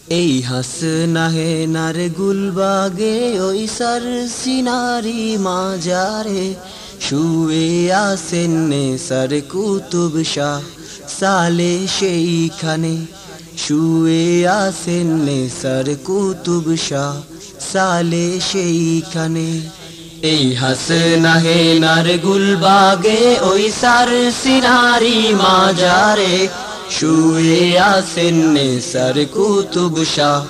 এই হাসনাহে নার গুলবাগে ওই সার সিনারি মাজারে শুয়ে আছেন নেসার কুতুব শাহ সালে সেইখানে শুয়ে আছেন নেসার কুতুব শাহ সালে সেইখানে এই হাসনাহে নার গুলবাগে ওই সার সিনারি মাজারে শুয়ে আছেন নেসার কুতুব শাহ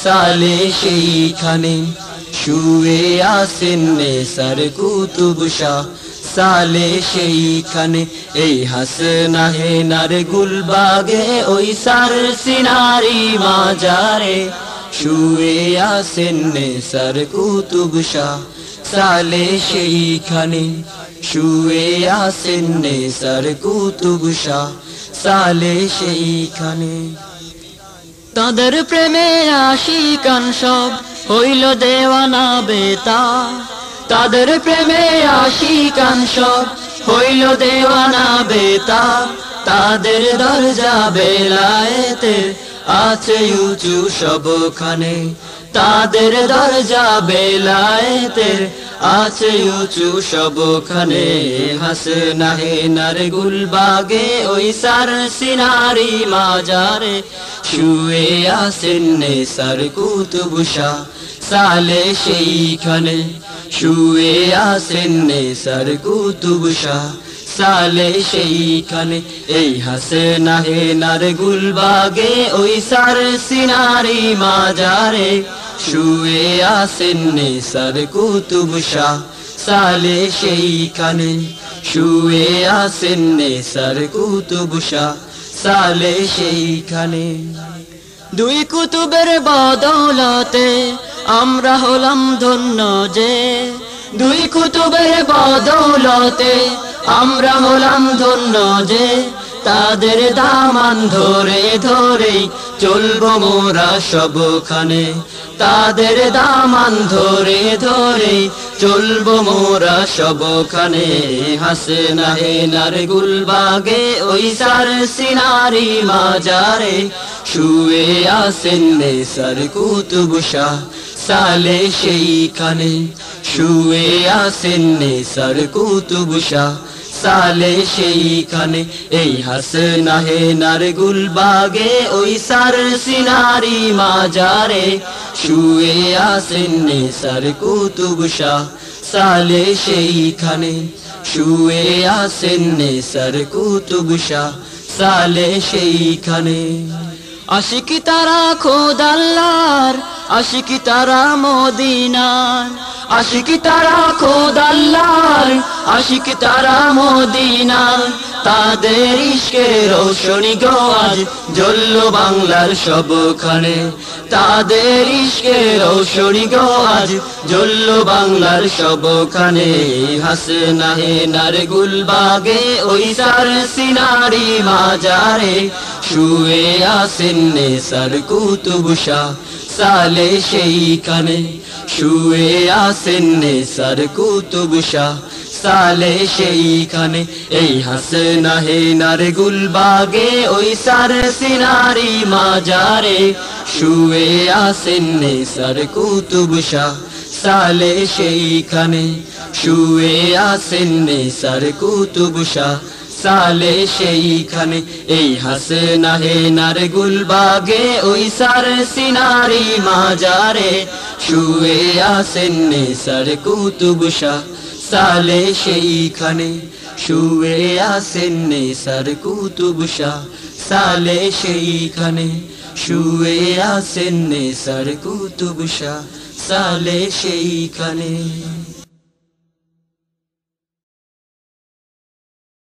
সালে সেইখানে শুয়ে আছেন নেসার কুতুব শাহ সালে সেইখানে এই হাসনাহে নার গুলবাগে ওই সার সিনারি মাজারে শুয়ে আছেন নেসার কুতুব শাহ সালে সেইখানে শুয়ে আছেন নেসার কুতুব শাহ সালে সেইখানে তাদের প্রেমে আশিকান সব হইল দেওয়ানা বেতাব তাদের প্রেমে আশিকান সব হইল দেওয়ানা বেতাব তাদের দরজা বেলায়েতের আছে উঁচু সবখানে তাদের দরজা বেলায়েতের আছে উঁচু সবখানে হাসনাহে নার গুলবাগে ওই সার সিনারি মাজারে শুয়ে আছেন নেসার কুতুব শাহ সালে সেইখানে শুয়ে আছেন নেসার কুতুব শাহ সালে সেইখানে এই হাসনাহে নার গুলবাগে ওই সার সিনারি মাজারে শুয়ে আছেন নেসার কুতুব শাহ সালে সেইখানে শুয়ে আছেন নেসার কুতুব শাহ সালে সেইখানে দুই কুতুবের বদৌলতে আমরা হলাম ধন্য যে দুই কুতুবের বদৌলতে আমরা হলাম ধন্য যে তাদের দামান ধরে ধরেই চলবো মোরা সবখানে তাদের দামান ধরে ধরেই চলবো মোরা সবখানে হাসনাহে নার গুলবাগে ওই সার সিনারি মাজারে শুয়ে আছেন নেসার কুতুব শাহ সালে সেইখানে শুয়ে আছেন নেসার কুতুব শাহ সালে সেইখানে এই হাসনাহে নার গুলবাগে ওই সার সিনারি মাজারে শুয়ে আছেন নেসার কুতুব শাহ সালে সেইখানে শুয়ে আছেন নেসার কুতুব শাহ সালে সেইখানে আশিকি তারা খোদ আল্লাহর আশিকি তারা মদিনার আশিকি তারা খোদ আল্লাহর আশিকি তারা মদিনার তাদের ইশকের রোশনী গো আজ জ্বলল বাংলার সবখানে তাদের ইশকের রোশনী গো আজ জ্বলল বাংলার সবখানে হাসনাহে নার গুলবাগে ওই সার সিনারি মাজারে শুয়ে আছেন নেসার কুতুব শাহ সালে সেইখানে শুয়ে আছেন নেসার কুতুব শাহ সালে সেইখানে এই হাসনাহে নার গুলবাগে ওই সার সিনারি মাজারে শুয়ে আছেন নেসার কুতুব শাহ সালে সেইখানে শুয়ে আছেন নেসার কুতুব শাহ সালে সেইখানে এই হাসনাহে নার গুলবাগে ওই সার সিনারি মাজারে শুয়ে আছেন নেসার কুতুব শাহ সালে সেইখানে শুয়ে আছেন নেসার কুতুব শাহ সালে সেইখানে শুয়ে আছেন নেসার কুতুব শাহ সালে সেইখানে।